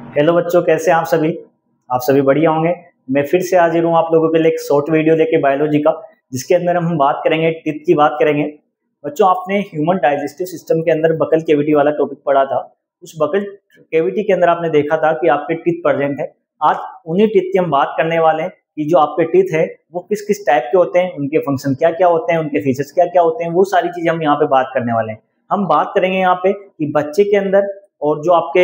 Hello बच्चों, कैसे हैं आप सभी। आप सभी बढ़िया होंगे। मैं फिर से हाजिर हूँ आप लोगों के लिए एक शॉर्ट वीडियो लेके बायोलॉजी का, जिसके अंदर हम बात करेंगे टीथ की बात करेंगे। बच्चों, आपने ह्यूमन डाइजेस्टिव सिस्टम के अंदर बकल केविटी वाला टॉपिक पढ़ा था। उस बकल केविटी के अंदर आपने देखा था कि आपके टीथ प्रेजेंट है। आज उन्हीं टीथ की हम बात करने वाले हैं कि जो आपके टीथ है वो किस किस टाइप के होते हैं, उनके फंक्शन क्या क्या होते हैं, उनके फीचर्स क्या क्या होते हैं, वो सारी चीजें हम यहाँ पे बात करने वाले हैं। हम बात करेंगे यहाँ पे कि बच्चे के अंदर और जो आपके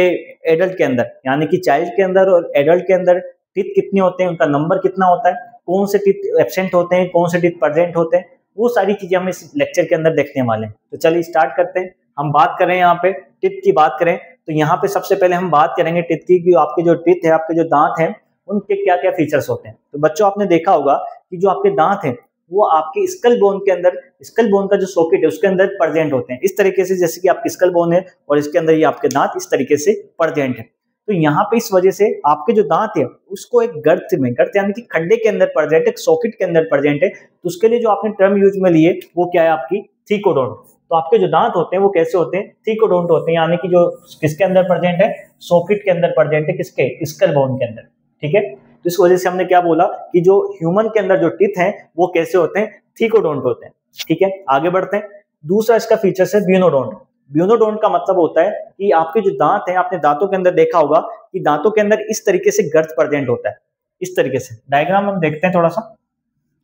एडल्ट के अंदर, यानी कि चाइल्ड के अंदर और एडल्ट के अंदर टीथ कितने होते हैं, उनका नंबर कितना होता है, कौन से टीथ एब्सेंट होते हैं, कौन से टीथ प्रेजेंट होते हैं, वो सारी चीजें हम इस लेक्चर के अंदर देखने वाले हैं। तो चलिए स्टार्ट करते हैं। हम बात करें यहाँ पे टीथ की बात करें तो यहाँ पे सबसे पहले हम बात करेंगे टीथ की कि आपके जो टीथ है, आपके जो दांत हैं, उनके क्या क्या फीचर्स होते हैं। तो बच्चों, आपने देखा होगा कि जो आपके दांत हैं वो आपके स्कल बोन के अंदर, स्कल बोन का जो सॉकेट है उसके अंदर प्रेजेंट होते हैं इस तरीके से, जैसे कि आपकी स्कल बोन है और इसके अंदर ये आपके दांत इस तरीके से प्रेजेंट है। तो यहाँ पे इस वजह से आपके जो दांत है उसको एक गर्त में, गर्त यानी कि खड्डे के अंदर प्रेजेंट, एक सॉकेट के अंदर प्रेजेंट है। तो उसके लिए जो आपने टर्म यूज में लिए वो क्या है, आपकी थीकोडोंट। तो आपके जो दांत होते हैं वो कैसे होते हैं, थीकोडोंट होते हैं, यानी कि जो किसके अंदर प्रेजेंट है, सॉकेट के अंदर प्रेजेंट है, किसके, स्कल बोन के अंदर। ठीक है, तो इस वजह से हमने क्या बोला कि जो ह्यूमन के अंदर जो टीथ हैं वो कैसे होते हैं, थीकोडोंट होते हैं। ठीक है, आगे बढ़ते हैं। दूसरा इसका फीचर है ब्यूनोडोंट। ब्यूनोडोंट का मतलब होता है कि आपके जो दांत हैं, आपने दांतों के अंदर देखा होगा कि दांतों के अंदर इस तरीके से गर्त प्रेजेंट होता है। इस तरीके से डायग्राम हम देखते हैं थोड़ा सा।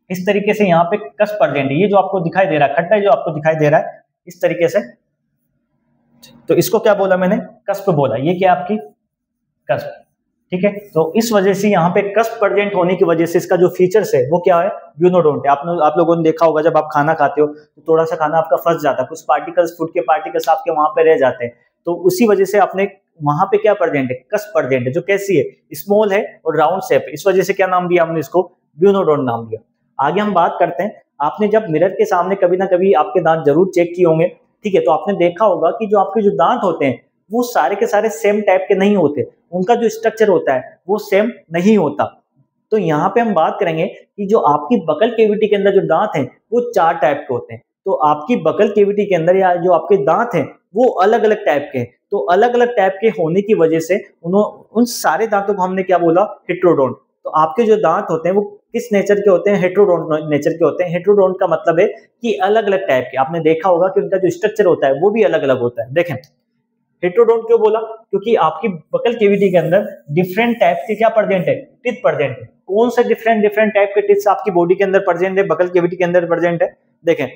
इस तरीके से यहाँ पे कस प्रेजेंट है, ये जो आपको दिखाई दे रहा है, खड्डा जो आपको दिखाई दे रहा है इस तरीके से, तो इसको क्या बोला मैंने, कस्प बोला। ये क्या आपकी कस्प। ठीक है, तो इस वजह से यहाँ पे कस्प प्रेजेंट होने की वजह से इसका जो फीचर्स है वो क्या है, ब्यूनोडोंट है। आप लोगों ने देखा होगा जब आप खाना खाते हो तो थोड़ा सा खाना आपका फंस जाता है, कुछ पार्टिकल्स, फूड के पार्टिकल्स आपके वहां पे रह जाते हैं। तो उसी वजह से आपने वहां पे क्या प्रेजेंट है, कस्प प्रेजेंट है, जो कैसी है, स्मॉल है और राउंड शेप है। इस वजह से क्या नाम दिया हमने इसको, ब्यूनोडोंट नाम दिया। आगे हम बात करते हैं। आपने जब मिरर के सामने कभी ना कभी आपके दांत जरूर चेक किए होंगे। ठीक है, तो आपने देखा होगा कि जो आपके जो दांत होते हैं वो सारे के सारे सेम टाइप के नहीं होते, उनका जो स्ट्रक्चर होता है वो सेम नहीं होता। तो यहाँ पे हम बात करेंगे कि जो आपकी बकल केविटी के अंदर जो दांत हैं वो 4 टाइप के होते हैं। तो आपकी बकल केविटी के अंदर या जो आपके दांत हैं वो अलग अलग टाइप के हैं। तो अलग अलग टाइप के होने की वजह से उन सारे दांतों को हमने क्या बोला, हेट्रोडोंट। तो आपके जो दांत होते हैं वो किस नेचर के होते हैं, हेट्रोडोंट नेचर के होते हैं। हेट्रोडोंट का मतलब है कि अलग अलग टाइप के। आपने देखा होगा कि उनका जो स्ट्रक्चर होता है वो भी अलग अलग होता है। देखें, हेट्रोडोंट क्यों बोला, क्योंकि आपकी बकल केविटी के अंदर डिफरेंट टाइप के क्या प्रेजेंट है, टीथ प्रेजेंट है। कौन से डिफरेंट डिफरेंट टाइप के टीथ आपकी बॉडी के अंदर प्रेजेंट है, बकल केविटी के अंदर प्रेजेंट है। देखें,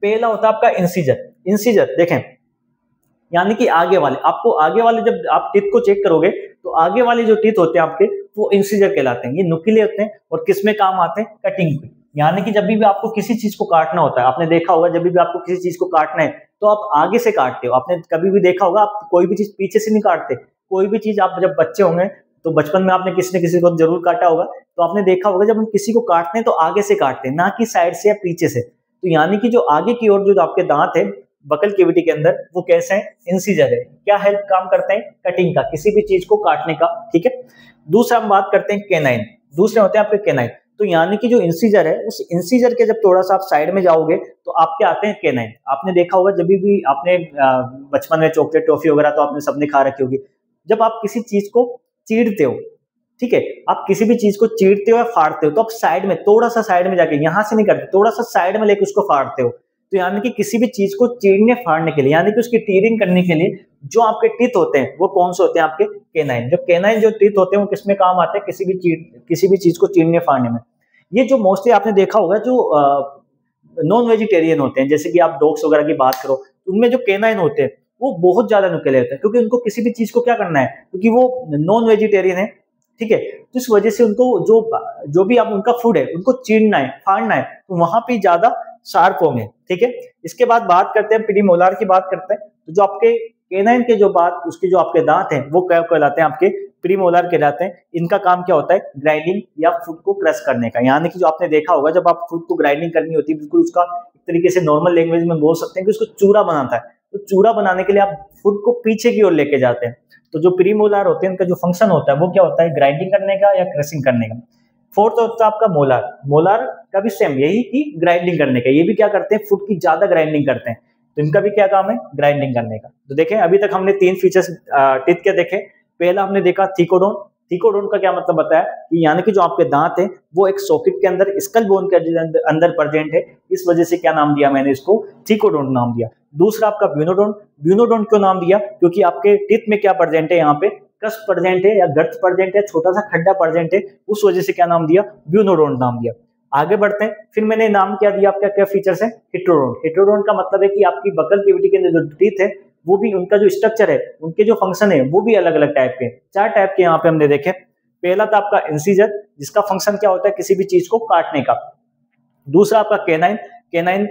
पहला होता है आपका इंसीजर। इंसीजर देखें, यानी कि आगे वाले, आपको आगे वाले जब आप टीथ को चेक करोगे तो आगे वाले जो टीथ होते हैं आपके वो इंसीजर कहलाते हैं। ये नुकीले होते हैं और किस में काम आते हैं, कटिंग पे। यानी कि जब भी आपको किसी चीज को काटना होता है, आपने देखा होगा जब भी आपको किसी चीज को काटना है तो आप आगे से काटते हो। आपने कभी भी देखा होगा आप कोई भी चीज पीछे से नहीं काटते। कोई भी चीज आप जब बच्चे होंगे तो बचपन में आपने किसी न किसी को जरूर काटा होगा, तो आपने देखा होगा जब हम किसी को काटते हैं तो आगे से काटते हैं, ना कि साइड से या पीछे से। तो यानी कि जो आगे की ओर जो आपके दांत है बकल केविटी के अंदर वो कैसे हैं, इंसीजर है। क्या हेल्प काम करते हैं, कटिंग का, किसी भी चीज को काटने का। ठीक है, दूसरा हम बात करते हैं केनाइन। दूसरे होते हैं आपके केनाइन। तो यानी कि जो इंसीजर है उस इंसीजर के जब थोड़ा सा आप साइड में जाओगे तो आपके आते हैं केनाइन। आपने देखा होगा जब भी आपने बचपन में चॉकलेट टॉफी वगैरह तो आपने सबने खा रखी होगी। जब आप किसी चीज को चीरते हो, ठीक है, आप किसी भी चीज को चीरते हो या फाड़ते हो तो आप साइड में, थोड़ा सा साइड में जाके, यहां से नहीं करते, थोड़ा सा साइड में लेके उसको फाड़ते हो। तो यानी कि किसी भी चीज को चीरने फाड़ने के लिए, यानी कि उसकी टीयरिंग करने के लिए जो आपके टीथ होते हैं वो कौन से होते हैं, आपके केनाइन। जो केनाइन जो टीथ होते हैं वो किसमें काम आते हैं, किसी भी चीज को चीरने फाड़ने में। ये जो मोस्टली आपने देखा होगा जो नॉन वेजिटेरियन होते हैं, जैसे कि आप डॉग्स वगैरह की बात करो, उनमें जो केनाइन होते हैं वो बहुत ज्यादा नुकीले होते हैं, क्योंकि उनको किसी भी चीज को क्या करना है, क्योंकि वो नॉन वेजिटेरियन है। ठीक है, तो इस वजह से उनको जो भी आप उनका फूड है उनको चीरना है, फाड़ना है, तो वहां पे ज्यादा शार्प होंगे। ठीक है, इसके बाद बात करते हैं प्रीमोलार की बात करते हैं। तो जो आपके केनाइन के जो बात, उसके जो आपके दांत हैं वो क्या कहलाते हैं, आपके प्रीमोलार कहलाते हैं। इनका काम क्या होता है, ग्राइंडिंग या फूड को क्रश करने का। यानी कि जो आपने देखा होगा जब आप फूड को ग्राइंडिंग करनी होती है, बिल्कुल उसका एक तरीके से नॉर्मल लैंग्वेज में बोल सकते हैं कि उसको चूरा बनाता है। तो चूरा बनाने के लिए आप फूड को पीछे की ओर लेके जाते हैं। तो जो प्रीमोलार होते हैं उनका जो फंक्शन होता है वो क्या होता है, ग्राइंडिंग करने का या क्रशिंग करने का। फोर्थ होता है आपका मोलार। मोलार का भी सेम यही कि ग्राइंडिंग करने का। ये भी क्या करते हैं, फूड की ज्यादा ग्राइंडिंग करते हैं। तो इनका भी क्या काम है, ग्राइंडिंग करने का। तो देखें, अभी तक हमने 3 फीचर्स टीथ के देखे। पहला हमने देखा थिकोडोन। थिकोडोन का क्या मतलब बताया कि यानी कि जो आपके दांत है वो एक सॉकेट के अंदर स्कल बोन के अंदर प्रेजेंट है, इस वजह से क्या नाम दिया मैंने इसको, थिकोडोन नाम दिया। दूसरा आपका ब्यूनोडोन। ब्यूनोडोन क्यों नाम दिया, क्योंकि आपके टीथ में क्या प्रेजेंट है, यहाँ पे कस प्रेजेंट है या गर्त प्रेजेंट है, छोटा सा खड्डा प्रेजेंट है, उस वजह से क्या नाम दिया, ब्यूनोडोन नाम दिया। आगे बढ़ते हैं, फिर मैंने नाम क्या दिया, आपका क्या फीचर्स है, हिट्रोडोन। हिट्रोडोन का मतलब है कि आपकी बकल कैविटी के अंदर जो टीथ है वो भी, उनका जो स्ट्रक्चर है, उनके जो फंक्शन है वो भी अलग अलग टाइप के, 4 टाइप के यहाँ पे हमने देखे। पहला था आपका इंसीजर, जिसका फंक्शन क्या होता है, किसी भी चीज को काटने का। दूसरा आपका केनाइन। केनाइन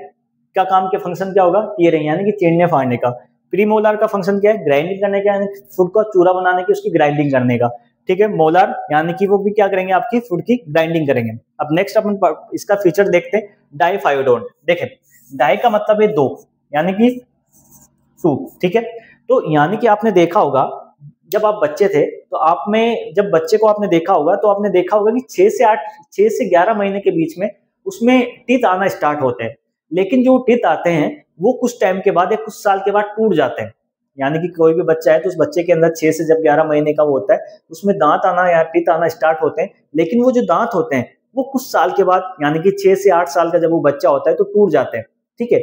का काम के फंक्शन क्या होगा, टीयरिंग यानी कि चीरने फाड़ने का। प्रीमोलार का फंक्शन क्या है, ग्राइंडिंग करने का, यानी फूड का चूरा बनाने की, उसकी ग्राइंडिंग करने का। ठीक है, मोलार यानी कि वो भी क्या करेंगे, आपकी फूड की ग्राइंडिंग करेंगे। अब नेक्स्ट अपन इसका फीचर देखते हैं, डाइफायोडोंट। देखें, डाई का मतलब है 2 यानी कि 2, ठीक है। तो यानी कि आपने देखा होगा जब आप बच्चे थे तो आप में, जब बच्चे को आपने देखा होगा तो आपने देखा होगा कि 6 से 11 महीने के बीच में उसमें टीथ आना स्टार्ट होते हैं, लेकिन जो टीथ आते हैं वो कुछ टाइम के बाद या कुछ साल के बाद टूट जाते हैं। यानी कि कोई भी बच्चा है तो उस बच्चे के अंदर 6 से जब 11 महीने का वो होता है, उसमें दांत आना या टीथ आना स्टार्ट होते हैं, लेकिन वो जो दांत होते हैं वो कुछ साल के बाद, यानी कि 6 से 8 साल का जब वो बच्चा होता है तो टूट जाते हैं। ठीक है,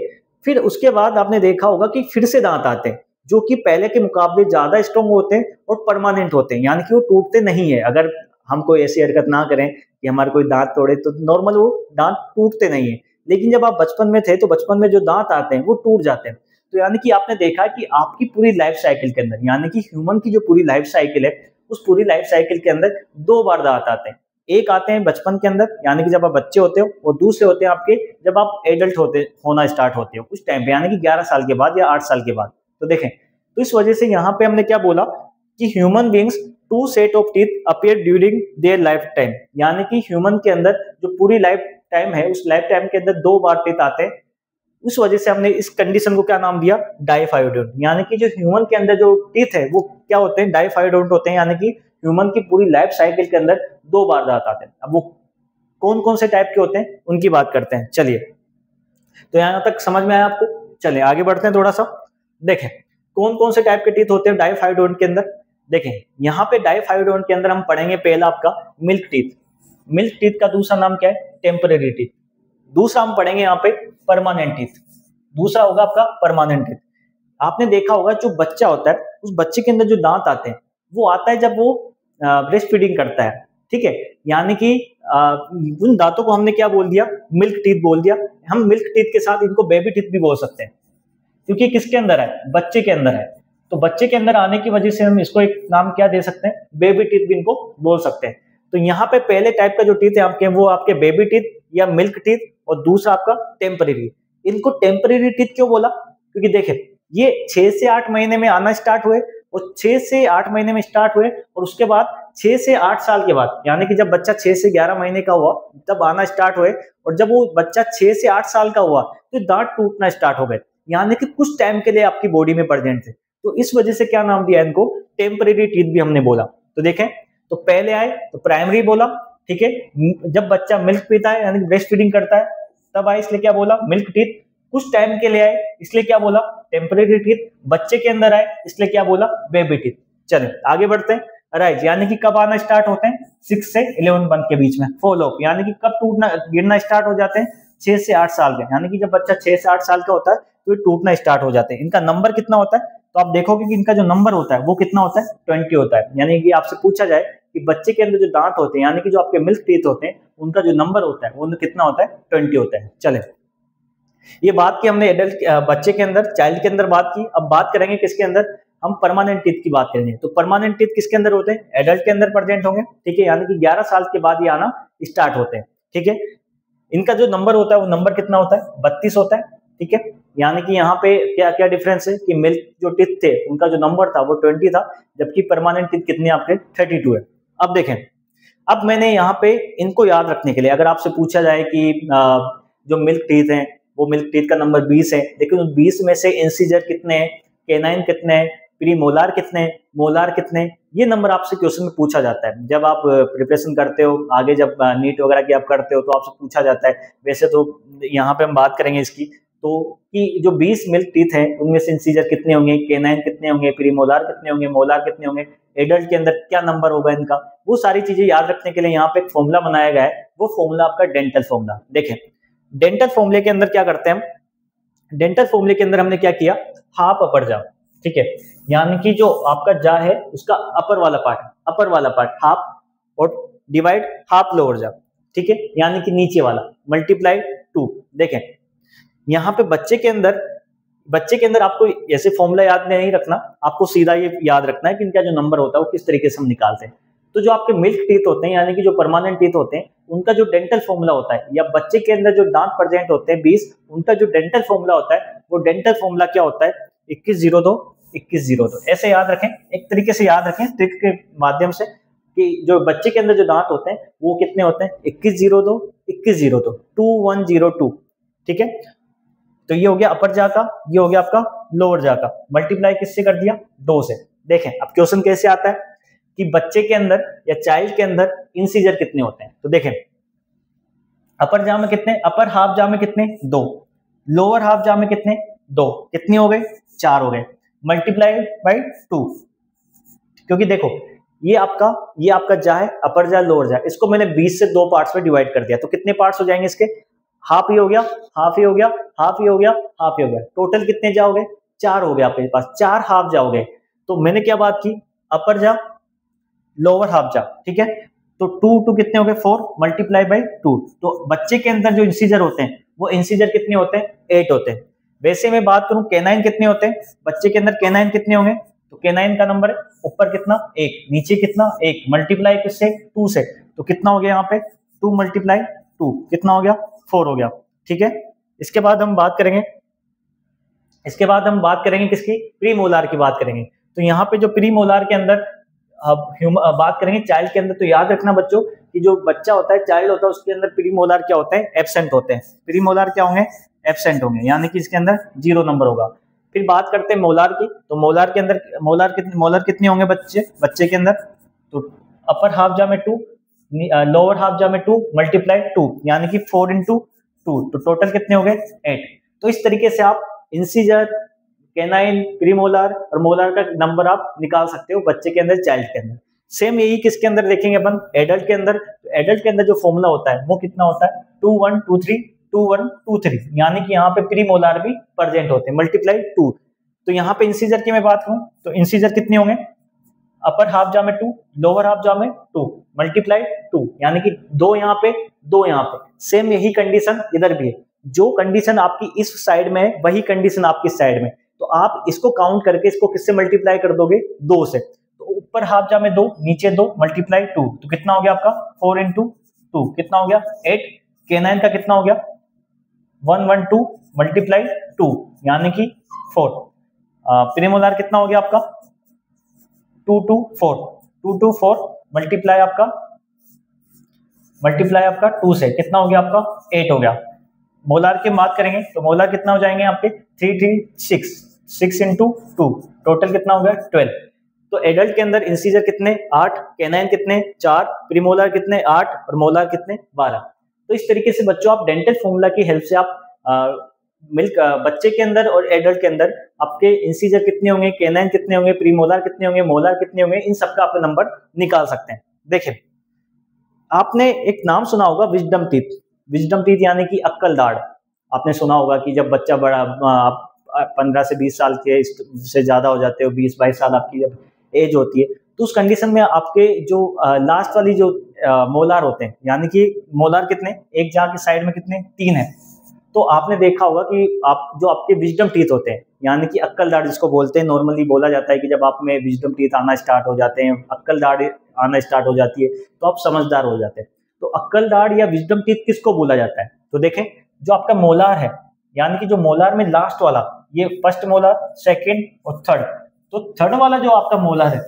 फिर उसके बाद आपने देखा होगा कि फिर से दांत आते हैं, जो कि पहले के मुकाबले ज्यादा स्ट्रॉन्ग होते हैं और परमानेंट होते हैं, यानी कि वो टूटते नहीं है। अगर हम कोई ऐसी हरकत ना करें कि हमारे कोई दांत तोड़े तो नॉर्मल वो दांत टूटते नहीं है, लेकिन जब आप बचपन में थे तो बचपन में जो दांत आते हैं वो टूट जाते हैं। तो यानी कि आपने देखा कि आपकी पूरी लाइफ साइकिल के अंदर, यानी कि ह्यूमन की जो पूरी लाइफ साइकिल है, उस पूरी लाइफ साइकिल के अंदर 2 बार दांत आते हैं। एक आते हैं बचपन के अंदर, यानी कि जब आप बच्चे होते हो, और दूसरे होते हैं आपके जब आप एडल्ट होना स्टार्ट होते हो उस टाइम पे, यानी कि 11 साल के बाद या 8 साल के बाद। तो देखें, तो इस वजह से यहाँ पे हमने क्या बोला कि human beings 2 set of teeth appear during their life time, यानी कि ह्यूमन के अंदर जो पूरी लाइफ टाइम है उस लाइफ टाइम के अंदर 2 बार टीथ आते हैं। उस वजह से हमने इस कंडीशन को क्या नाम दिया, डाइफायोडोंट। यानी कि जो ह्यूमन के अंदर जो टीथ है वो क्या होते हैं, डाइफायोडोंट होते हैं, यानी कि ह्यूमन की पूरी लाइफ साइकिल के अंदर 2 बार दांत आते हैं। अब वो कौन कौन से टाइप के होते हैं उनकी बात करते हैं। चलिए, तो यहां तक समझ में आया आपको, चलिए आगे बढ़ते हैं थोड़ा सा। देखें कौन कौन से टाइप के टीथ होते हैं डाइफायोडोंट के अंदर। देखें यहाँ पे डाइफायोडोंट के अंदर हम पढ़ेंगे पहला आपका मिल्क टीथ। मिल्क टीथ का दूसरा नाम क्या है, टेम्पररी टीथ। दूसरा हम पढ़ेंगे यहाँ पे परमानेंट टीथ। दूसरा होगा आपका परमानेंट टीथ। आपने देखा होगा जो बच्चा होता है उस बच्चे के अंदर जो दांत आते हैं वो आता है जब वो ब्रेस्ट फीडिंग करता है। ठीक है, यानी कि उन दांतों को हमने क्या बोल दिया, मिल्क टीथ बोल दिया। हम मिल्क टीथ के साथ इनको बेबी टीथ भी बोल सकते हैं, क्योंकि किसके अंदर है, बच्चे के अंदर है। तो बच्चे के अंदर आने की वजह से हम इसको एक नाम क्या दे सकते हैं, बेबी टीथ भी इनको बोल सकते हैं। तो यहाँ पे पहले टाइप का जो टीथ है आपके, वो आपके बेबी टीथ या मिल्क टीथ, और दूसरा आपका टेम्परेरी। इनको टेम्परेरी टीथ क्यों बोला, क्योंकि देखें ये 6 से 8 महीने में आना स्टार्ट हुए, और 6 से 8 महीने में स्टार्ट हुए, और उसके बाद 6 से 8 साल के बाद, यानी कि जब बच्चा 6 से 11 महीने का हुआ तब आना स्टार्ट हुए, और जब वो बच्चा 6 से 8 साल का हुआ तो दांत टूटना स्टार्ट हो गए, यानी कि कुछ टाइम के लिए आपकी बॉडी में प्रेजेंट थे। तो इस वजह से क्या नाम दिया इनको, टेम्परेरी टीथ भी हमने बोला। तो देखें, तो पहले आए तो प्राइमरी बोला, ठीक है, जब बच्चा मिल्क पीता है यानी ब्रेस्ट फीडिंग करता है तब आए, इसलिए क्या बोला, मिल्क टीथ। कुछ टाइम के लिए आए इसलिए क्या बोला, टेम्परेरी टीथ। बच्चे के अंदर आए इसलिए क्या बोला, बेबी टीथ। चले आगे बढ़ते हैं। राइज यानी कि कब आना स्टार्ट होते हैं, 6 से 11 मंथ के बीच में। फॉलो अप यानी कि कब टूटना गिरना स्टार्ट हो जाते हैं, 6 से 8 साल के, यानी कि जब बच्चा 6 से 8 साल का होता है तो ये टूटना स्टार्ट हो जाते हैं। इनका नंबर कितना होता है, तो आप देखोगे कि इनका जो नंबर होता है वो कितना होता है, 20 होता है। यानी कि आपसे पूछा जाए कि बच्चे के अंदर जो दांत होते हैं, यानी कि जो आपके मिल्क टीथ होते हैं, उनका जो नंबर होता है वो कितना होता है, 20 होता है। चले, ये बात की हमने एडल्ट बच्चे के अंदर, चाइल्ड के अंदर बात की। अब बात करेंगे किसके अंदर, हम परमानेंट टीथ की बात करेंगे। तो परमानेंट टीथ किसके अंदर होते हैं, एडल्ट के अंदर प्रेजेंट होंगे। ठीक है, यानी कि 11 साल के बाद ये आना स्टार्ट होते हैं। ठीक है, इनका जो नंबर होता है वो नंबर कितना होता है, 32 होता है। ठीक है, यानी कि यहाँ पे क्या क्या डिफरेंस है कि मिल्क जो टीथ थे उनका जो नंबर था वो 20 था, जबकि परमानेंट टीथ कितने आपके 32 है। अब देखें, अब मैंने यहाँ पे इनको याद रखने के लिए, अगर आपसे पूछा जाए कि जो मिल्क टीथ है वो मिल्क टीथ का नंबर 20 है, लेकिन उस 20 में से इंसीजर कितने हैं, केनाइन कितने हैं, प्री मोलार कितने हैं, मोलार कितने हैं, ये नंबर आपसे क्वेश्चन में पूछा जाता है। जब आप प्रिपरेशन करते हो, आगे जब नीट वगैरह की आप करते हो तो आपसे पूछा जाता है। वैसे तो यहाँ पे हम बात करेंगे इसकी, तो कि जो 20 मिल्क टीथ है उनमें से इंसीजर कितने होंगे, केनाइन कितने होंगे, प्रीमोलार कितने होंगे, मोलार कितने होंगे, एडल्ट के अंदर क्या नंबर होगा इनका, वो सारी चीजें याद रखने के लिए यहाँ पे एक फॉर्मूला बनाया गया है। वो फॉर्मूला आपका डेंटल फॉर्मूला। देखें डेंटल फॉर्मूले के अंदर क्या करते हैं हम, डेंटल फॉर्मूले के अंदर हमने क्या किया, हाफ अपर जा, ठीक है, यानी कि जो आपका जा है उसका अपर वाला पार्ट हाफ और डिवाइड हाफ लोअर जा, ठीक है, यानी कि नीचे वाला मल्टीप्लाई 2। देखें यहाँ पे बच्चे के अंदर आपको ऐसे फॉर्मूला याद नहीं रखना, आपको सीधा ये याद रखना है कि इनका जो नंबर होता है वो किस तरीके से हम निकालते हैं। तो जो आपके मिल्क टीथ होते हैं यानी कि जो परमानेंट टीथ होते हैं उनका जो डेंटल फॉर्मूला होता है, या बच्चे के अंदर जो दांत प्रेजेंट होते हैं 20, उनका जो डेंटल फॉर्मूला होता है वो डेंटल फॉर्मूला क्या होता है, 2102 2102। ऐसे याद रखें, एक तरीके से याद रखें ट्रिक के माध्यम से कि जो बच्चे के अंदर जो दांत होते हैं वो कितने होते हैं, 2102 2102 2102, ठीक है। तो ये हो गया अपर जा का, ये हो गया आपका लोअर जा का, मल्टीप्लाई किससे कर दिया, 2 से। देखें अब क्वेश्चन कैसे आता है कि बच्चे के अंदर या चाइल्ड के अंदर इंसीजर कितने होते हैं। तो देखें अपर जा में कितने, अपर हाफ जा में कितने 2, लोअर हाफ जा में कितने 2, कितने हो गए 4 हो गए, मल्टीप्लाई बाय 2। क्योंकि देखो ये आपका जा है, अपर जा लोअर जा, इसको मैंने 20 से 2 पार्ट्स में डिवाइड कर दिया, तो कितने पार्ट्स हो जाएंगे इसके, हाफ ही हो गया, हाफ ही हो गया, हाफ ही हो गया, हाफ ही हो गया, टोटल कितने जाओगे 4 हो गए आपके पास, 4 हाफ जाओगे। तो मैंने क्या बात की, अपर जा लोअर हाफ जा, ठीक है, तो 2 कितने हो गए 4 मल्टीप्लाई बाय 2। तो बच्चे के अंदर जो इंसीजर होते हैं वो इंसीजर कितने होते हैं, 8 होते हैं। वैसे मैं बात करूं केनाइन कितने होते हैं, बच्चे के अंदर केनाइन कितने होंगे, तो केनाइन का नंबर है ऊपर कितना 1, नीचे कितना 1, मल्टीप्लाई किससे 2 से, तो कितना हो गया यहाँ पे 2 मल्टीप्लाई 2 कितना हो गया 4 हो गया, ठीक है। इसके बाद हम बात करेंगे किसकी, प्रीमोलार की बात करेंगे। तो यहाँ पे जो प्रीमोलार के अंदर बात करेंगे चाइल्ड के अंदर, तो याद रखना बच्चों कि जो बच्चा होता है चाइल्ड होता है उसके अंदर प्रीमोलार क्या होते हैं, एब्सेंट होते हैं। प्रीमोलार क्या होंगे, एब्सेंट होंगे, यानी कि इसके अंदर 0 नंबर होगा। फिर बात करते हैं मोलार की, तो मोलार के अंदर मोलार कितने होंगे बच्चे के अंदर, तो अपर हाफ जा में 2, लोअर हाफ जा में 2 मल्टीप्लाई 2, यानी कि 4 into 2, तो टोटल कितने हो गए 8। तो इस तरीके से आप इंसीजर, केनाइन, प्रीमोलार और मोलार का नंबर आप निकाल सकते हो बच्चे के अंदर, चाइल्ड के अंदर। सेम यही किसके अंदर देखेंगे अपन, एडल्ट के अंदर। तो एडल्ट के अंदर जो फॉर्मूला होता है वो कितना होता है 2123 2123, यानी कि यहाँ पे प्रीमोलार भी प्रेजेंट होते हैं, मल्टीप्लाई 2। तो यहाँ पे इंसीजर की मैं बात करूं तो इंसीजर कितने होंगे, अपर हाफ जा में 2, लोअर हाफ जा में 2 मल्टीप्लाई 2, यानी कि 2 यहाँ पे 2 यहाँ पे। सेम यही कंडीशन इधर भी है, जो कंडीशन आपकी इस साइड में है वही कंडीशन आपकी इस साइड में। तो आप इसको काउंट करके इसको किससे मल्टीप्लाई कर दोगे, 2 से। तो ऊपर हाफ जा में 2, नीचे 2 मल्टीप्लाई 2, तो कितना हो गया आपका 4 into 2 कितना हो गया 8। केनाइन का कितना हो गया 112 मल्टीप्लाई 2, यानी कि 4। प्रीमोलार कितना हो गया आपका 224 मल्टीप्लाई आपका 2 से कितना हो गया आपका 8 हो गया। मोलार की बात करेंगे तो मोलार कितना हो जाएंगे आपके 336 6 into 2, टोटल कितना हो गया 12। तो एडल्ट के अंदर इंसीजर कितने 8, केनाइन कितने 4, प्रीमोलार कितने 8 और मोलार कितने 12। तो इस तरीके से बच्चों आप डेंटल फॉर्मूला की हेल्प से आप बच्चे के अंदर और एडल्ट के अंदर आपके इंसीजर कितने होंगे, केनाइन कितने होंगे, प्रीमोलार कितने होंगे, मोलार कितने होंगे, इन सबका आप नंबर निकाल सकते हैं। देखिए आपने एक नाम सुना होगा विजडम टीथ यानी कि अक्कल दाढ़। आपने सुना होगा कि जब बच्चा बड़ा 15 से 20 साल के से ज्यादा हो जाते हो, 20-22 साल आपकी जब एज होती है, तो उस कंडीशन में आपके जो लास्ट वाली जो मोलार होते हैं, यानी कि मोलार कितने, एक जांघ के साइड में कितने 3 है। तो आपने देखा होगा कि जो आपके विजडम टीथ होते हैं यानी कि अक्कल दाढ़ जिसको बोलते हैं, नॉर्मली बोला जाता है कि जब आप में विजडम टीथ आना स्टार्ट हो जाते हैं, अक्कल दाढ़ आना स्टार्ट हो जाती है, तो आप समझदार हो जाते हैं। तो अक्कल दाढ़ या विजडम टीथ किसको बोला जाता है, तो देखें जो आपका मोलार है, यानी कि जो मोलार में लास्ट वाला, ये फर्स्ट मोलार, सेकेंड और थर्ड, तो थर्ड वाला जो आपका मोलार है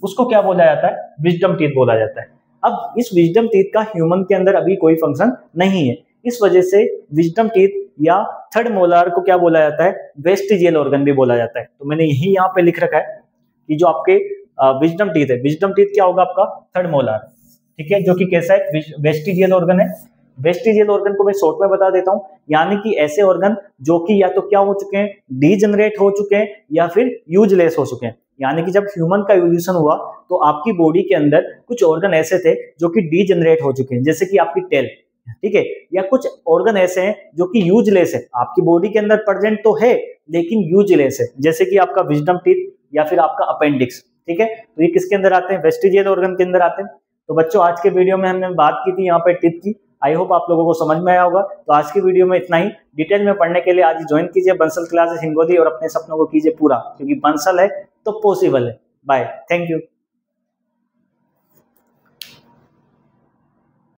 उसको क्या बोला जाता है, विजडम टीथ बोला जाता है। अब इस विजडम टीथ का ह्यूमन के अंदर अभी कोई फंक्शन नहीं है, इस वजह से विजडम टीथ या थर्ड मोलार को क्या बोला जाता है, वेस्टिजियल ऑर्गन भी बोला जाता है। तो मैंने यही यहाँ पे लिख रखा है कि जो आपके विजडम टीथ है, विजडम टीथ क्या होगा आपका थर्ड मोलार, ठीक है, जो कि कैसा है वेस्टिजियल ऑर्गन है। वेस्टिजियल ऑर्गन को मैं शॉर्ट में बता देता हूं, यानी कि ऐसे ऑर्गन जो कि या तो क्या हो चुके हैं, डीजनरेट हो चुके हैं या फिर यूजलेस हो चुके हैं। यानी कि जब ह्यूमन का इवोल्यूशन हुआ तो आपकी बॉडी के अंदर कुछ ऑर्गन ऐसे थे जो कि डीजनरेट हो चुके हैं, जैसे कि आपकी टेल, ठीक है, या कुछ ऑर्गन ऐसे हैं जो कि यूजलेस है, आपकी बॉडी के अंदर प्रेजेंट तो है लेकिन यूजलेस है, जैसे कि आपका विजडम टीथ या फिर आपका अपेंडिक्स, ठीक है। तो ये किसके अंदर आते हैं, वेस्टिजियल ऑर्गन के अंदर आते हैं। तो बच्चों आज के वीडियो में हमने बात की थी यहाँ पे टीथ की, आई होप आप लोगों को समझ में आया होगा। तो आज की वीडियो में इतना ही, डिटेल में पढ़ने के लिए आज ज्वाइन कीजिए बंसल क्लासेस हिंगोली और अपने सपनों को कीजिए पूरा, क्योंकि बंसल है तो पॉसिबल है। Bye, thank you.